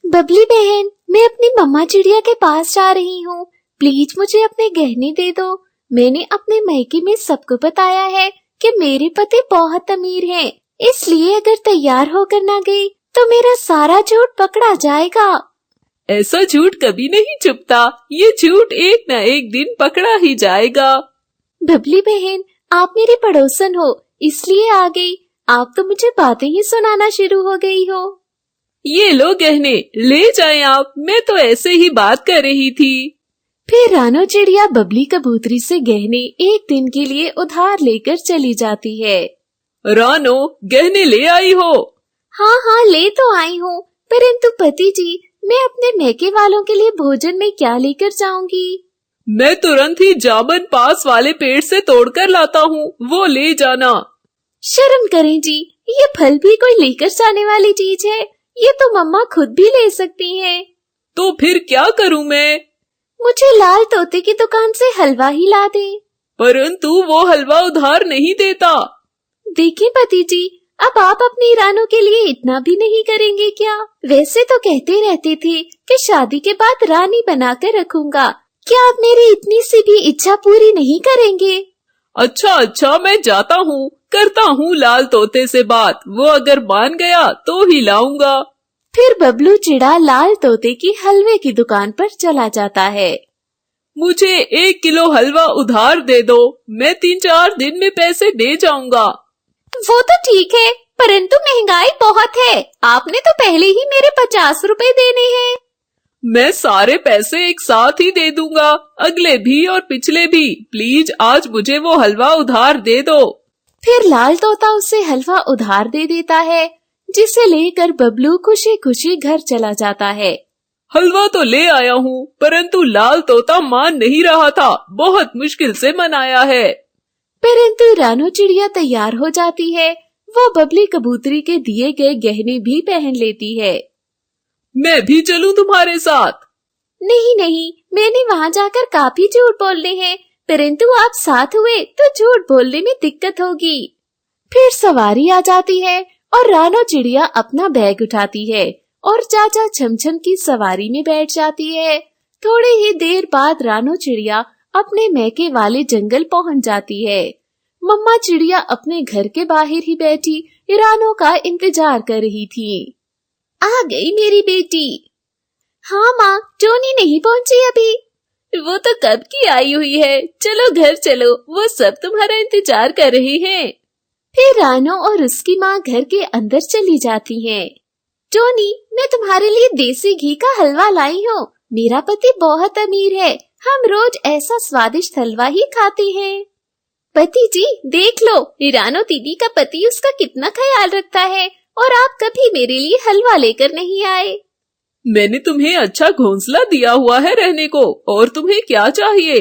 बबली बहन, मैं अपनी मम्मा चिड़िया के पास जा रही हूँ। प्लीज मुझे अपने गहने दे दो। मैंने अपने मायके में सबको बताया है कि मेरे पति बहुत अमीर हैं, इसलिए अगर तैयार होकर ना गई तो मेरा सारा झूठ पकड़ा जाएगा। ऐसा झूठ कभी नहीं चुपता, ये झूठ एक न एक दिन पकड़ा ही जाएगा। बबली बहन, आप मेरी पड़ोसन हो, इसलिए आ गई। आप तो मुझे बातें ही सुनाना शुरू हो गई हो। ये लो गहने, ले जाएं आप, मैं तो ऐसे ही बात कर रही थी। फिर रानो चिड़िया बबली कबूतरी से गहने एक दिन के लिए उधार लेकर चली जाती है। रानो, गहने ले आई हो? हाँ हाँ, ले तो आई हूँ, परंतु पति जी, मैं अपने मैके वालों के लिए भोजन में क्या लेकर जाऊंगी? मैं तुरंत ही जामुन पास वाले पेड़ से तोड़कर लाता हूँ, वो ले जाना। शर्म करें जी, ये फल भी कोई लेकर जाने वाली चीज है? ये तो मम्मा खुद भी ले सकती हैं। तो फिर क्या करूँ मैं? मुझे लाल तोते की दुकान से हलवा ही ला दे। परंतु वो हलवा उधार नहीं देता। देखिए पति जी, अब आप अपनी रानों के लिए इतना भी नहीं करेंगे क्या? वैसे तो कहते रहते थे कि शादी के बाद रानी बनाकर रखूंगा। क्या आप मेरी इतनी सी भी इच्छा पूरी नहीं करेंगे? अच्छा, मैं जाता हूँ, करता हूँ लाल तोते से बात, वो अगर मान गया तो ही लाऊंगा। फिर बबलू चिड़ा लाल तोते की हलवे की दुकान पर चला जाता है। मुझे 1 किलो हलवा उधार दे दो, मैं 3-4 दिन में पैसे दे जाऊंगा। वो तो ठीक है, परंतु महंगाई बहुत है। आपने तो पहले ही मेरे 50 रुपए देने हैं। मैं सारे पैसे एक साथ ही दे दूंगा, अगले भी और पिछले भी। प्लीज आज मुझे वो हलवा उधार दे दो। फिर लाल तोता उसे हलवा उधार दे देता है, जिसे लेकर बबलू खुशी खुशी घर चला जाता है। हलवा तो ले आया हूँ, परंतु लाल तोता मान नहीं रहा था, बहुत मुश्किल से मनाया है। परंतु रानो चिड़िया तैयार हो जाती है। वो बबली कबूतरी के दिए गए गहने भी पहन लेती है। मैं भी चलूं तुम्हारे साथ? नहीं नहीं, मैंने वहाँ जाकर काफी झूठ बोलने हैं, परंतु आप साथ हुए तो झूठ बोलने में दिक्कत होगी। फिर सवारी आ जाती है और रानो चिड़िया अपना बैग उठाती है और चाचा छमछम की सवारी में बैठ जाती है। थोड़ी ही देर बाद रानो चिड़िया अपने मैके वाले जंगल पहुँच जाती है। मम्मा चिड़िया अपने घर के बाहर ही बैठी रानो का इंतजार कर रही थी। आ गई मेरी बेटी। हाँ माँ, टोनी नहीं पहुँची अभी। वो तो कब की आई हुई है, चलो घर चलो, वो सब तुम्हारा इंतजार कर रहे हैं। फिर रानो और उसकी माँ घर के अंदर चली जाती हैं। टोनी, मैं तुम्हारे लिए देसी घी का हलवा लाई हूँ। मेरा पति बहुत अमीर है, हम रोज ऐसा स्वादिष्ट हलवा ही खाते हैं। पति जी देख लो, रानो दीदी का पति उसका कितना ख्याल रखता है, और आप कभी मेरे लिए हलवा लेकर नहीं आए। मैंने तुम्हें अच्छा घोंसला दिया हुआ है रहने को, और तुम्हें क्या चाहिए?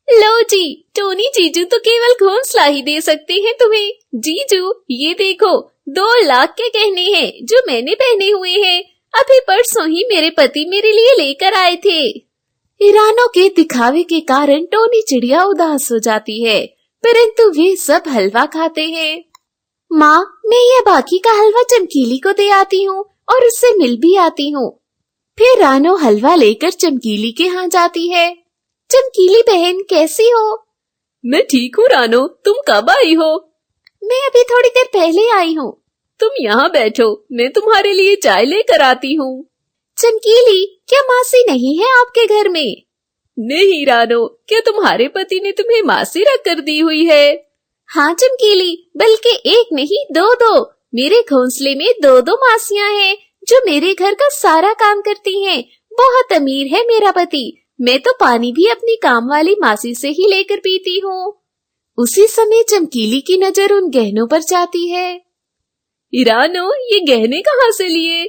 लो जी, टोनी जीजू तो केवल घोंसला ही दे सकते हैं तुम्हें। जीजू ये देखो, 2 लाख के गहने हैं जो मैंने पहने हुए हैं। अभी परसों ही मेरे पति मेरे लिए लेकर आए थे। रानो के दिखावे के कारण टोनी चिड़िया उदास हो जाती है, परंतु वे सब हलवा खाते हैं। माँ, मैं यह बाकी का हलवा चमकीली को दे आती हूँ और उससे मिल भी आती हूँ। फिर रानो हलवा लेकर चमकीली के यहाँ जाती है। चमकीली बहन, कैसी हो? मैं ठीक हूँ रानो, तुम कब आई हो? मैं अभी थोड़ी देर पहले आई हूँ। तुम यहाँ बैठो, मैं तुम्हारे लिए चाय लेकर आती हूँ। चमकीली, क्या मासी नहीं है आपके घर में? नहीं रानो, क्या तुम्हारे पति ने तुम्हें मासी रख कर दी हुई है? हाँ चमकीली, बल्कि एक नहीं 2-2। मेरे घोंसले में 2-2 मासियाँ हैं जो मेरे घर का सारा काम करती हैं। बहुत अमीर है मेरा पति। मैं तो पानी भी अपनी काम वाली मासी से ही लेकर पीती हूँ। उसी समय चमकीली की नजर उन गहनों पर जाती है। रानो, ये गहने कहाँ से लिए?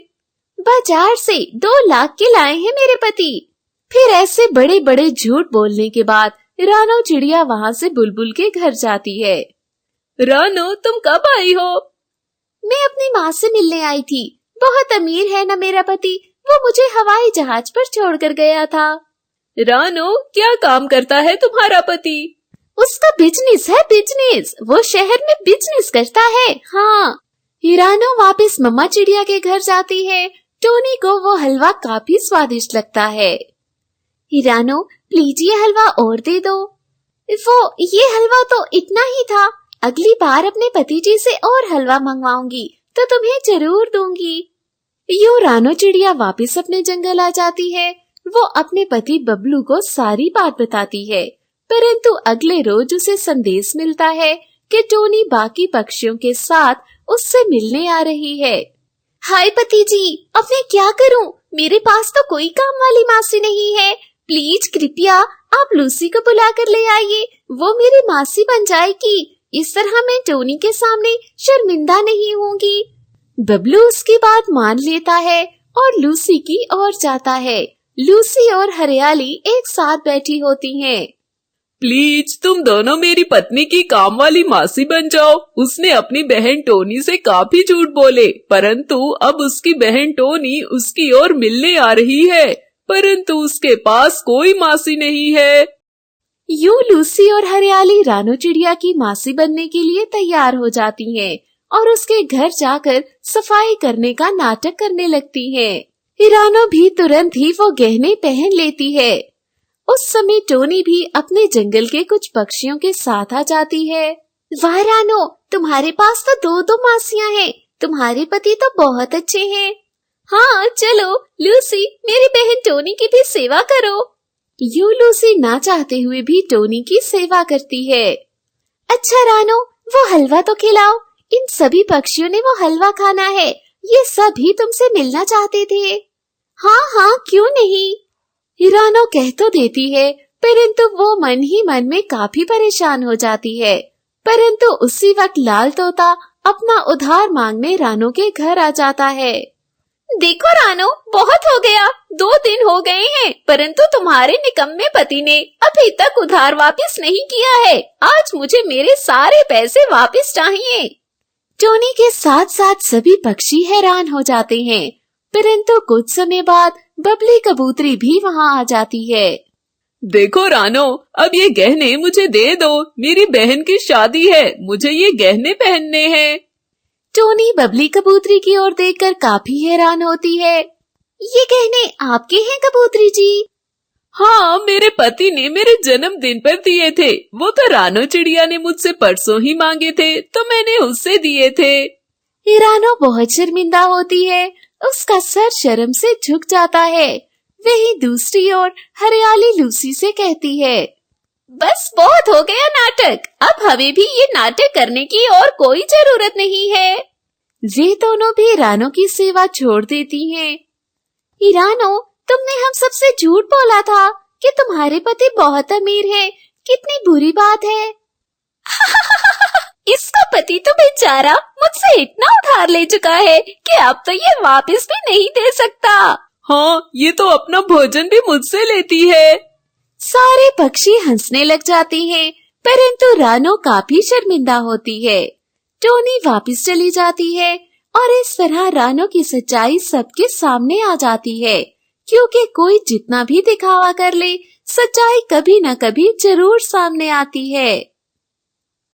बाजार से 2 लाख के लाए हैं मेरे पति। फिर ऐसे बड़े बड़े झूठ बोलने के बाद रानो चिड़िया वहाँ से बुलबुल के घर जाती है। रानो, तुम कब आई हो? मैं अपनी माँ से मिलने आई थी। बहुत अमीर है ना मेरा पति, वो मुझे हवाई जहाज पर छोड़कर गया था। रानो, क्या काम करता है तुम्हारा पति? उसका बिजनेस है, बिजनेस। वो शहर में बिजनेस करता है। हाँ। रानो वापस मम्मा चिड़िया के घर जाती है। टोनी को वो हलवा काफी स्वादिष्ट लगता है। हिरानो, प्लीज ये हलवा और दे दो। ये हलवा तो इतना ही था, अगली बार अपने पति जी से और हलवा मंगवाऊंगी तो तुम्हें जरूर दूंगी। यूं रानो चिड़िया वापस अपने जंगल आ जाती है। वो अपने पति बबलू को सारी बात बताती है, परंतु अगले रोज उसे संदेश मिलता है कि टोनी बाकी पक्षियों के साथ उससे मिलने आ रही है। हाय पति जी, अब मैं क्या करूं? मेरे पास तो कोई काम वाली मासी नहीं है। प्लीज कृपया आप लूसी को बुला कर ले आइए, वो मेरी मासी बन जाएगी। इस तरह मैं टोनी के सामने शर्मिंदा नहीं होंगी। बबलू उसकी बात मान लेता है और लूसी की ओर जाता है। लूसी और हरियाली एक साथ बैठी होती हैं। प्लीज तुम दोनों मेरी पत्नी की काम वाली मासी बन जाओ। उसने अपनी बहन टोनी से काफी झूठ बोले, परंतु अब उसकी बहन टोनी उसकी ओर मिलने आ रही है, परंतु उसके पास कोई मासी नहीं है। यूं लूसी और हरियाली रानो चिड़िया की मासी बनने के लिए तैयार हो जाती हैं और उसके घर जाकर सफाई करने का नाटक करने लगती हैं। हिरानो भी तुरंत ही वो गहने पहन लेती है। उस समय टोनी भी अपने जंगल के कुछ पक्षियों के साथ आ जाती है। वाह रानो, तुम्हारे पास तो दो दो मासियां हैं। तुम्हारे पति तो बहुत अच्छे हैं। हाँ चलो लूसी, मेरी बहन टोनी की भी सेवा करो। यूं लूसी ना चाहते हुए भी टोनी की सेवा करती है। अच्छा रानो, वो हलवा तो खिलाओ। इन सभी पक्षियों ने वो हलवा खाना है। ये सभी तुमसे मिलना चाहते थे। हाँ हाँ, क्यों नहीं। हिरानो कह तो देती है, परंतु वो मन ही मन में काफी परेशान हो जाती है। परंतु उसी वक्त लाल तोता अपना उधार मांगने रानो के घर आ जाता है। देखो रानो, बहुत हो गया, 2 दिन हो गए हैं, परंतु तुम्हारे निकम्मे पति ने अभी तक उधार वापस नहीं किया है। आज मुझे मेरे सारे पैसे वापस चाहिए। टोनी के साथ साथ सभी पक्षी हैरान हो जाते हैं, परंतु कुछ समय बाद बबली कबूतरी भी वहाँ आ जाती है। देखो रानो, अब ये गहने मुझे दे दो। मेरी बहन की शादी है, मुझे ये गहने पहनने हैं। टोनी बबली कबूतरी की ओर देखकर काफी हैरान होती है। ये गहने आपके हैं कबूतरी जी? हाँ, मेरे पति ने मेरे जन्मदिन पर दिए थे। वो तो रानो चिड़िया ने मुझसे परसों ही मांगे थे, तो मैंने उससे दिए थे। रानो बहुत शर्मिंदा होती है, उसका सर शर्म से झुक जाता है। वही दूसरी ओर हरियाली लूसी से कहती है, बस बहुत हो गया नाटक, अब हमें भी ये नाटक करने की और कोई जरूरत नहीं है। वे दोनों भी रानो की सेवा छोड़ देती हैं। रानो, तुमने हम सबसे झूठ बोला था कि तुम्हारे पति बहुत अमीर हैं। कितनी बुरी बात है। इसका पति तो बेचारा मुझसे इतना उधार ले चुका है कि अब तो ये वापस भी नहीं दे सकता। हाँ, ये तो अपना भोजन भी मुझसे लेती है। सारे पक्षी हंसने लग जाते हैं, परंतु रानो काफी शर्मिंदा होती है। टोनी वापस चली जाती है और इस तरह रानो की सच्चाई सबके सामने आ जाती है, क्योंकि कोई जितना भी दिखावा कर ले, सच्चाई कभी न कभी जरूर सामने आती है।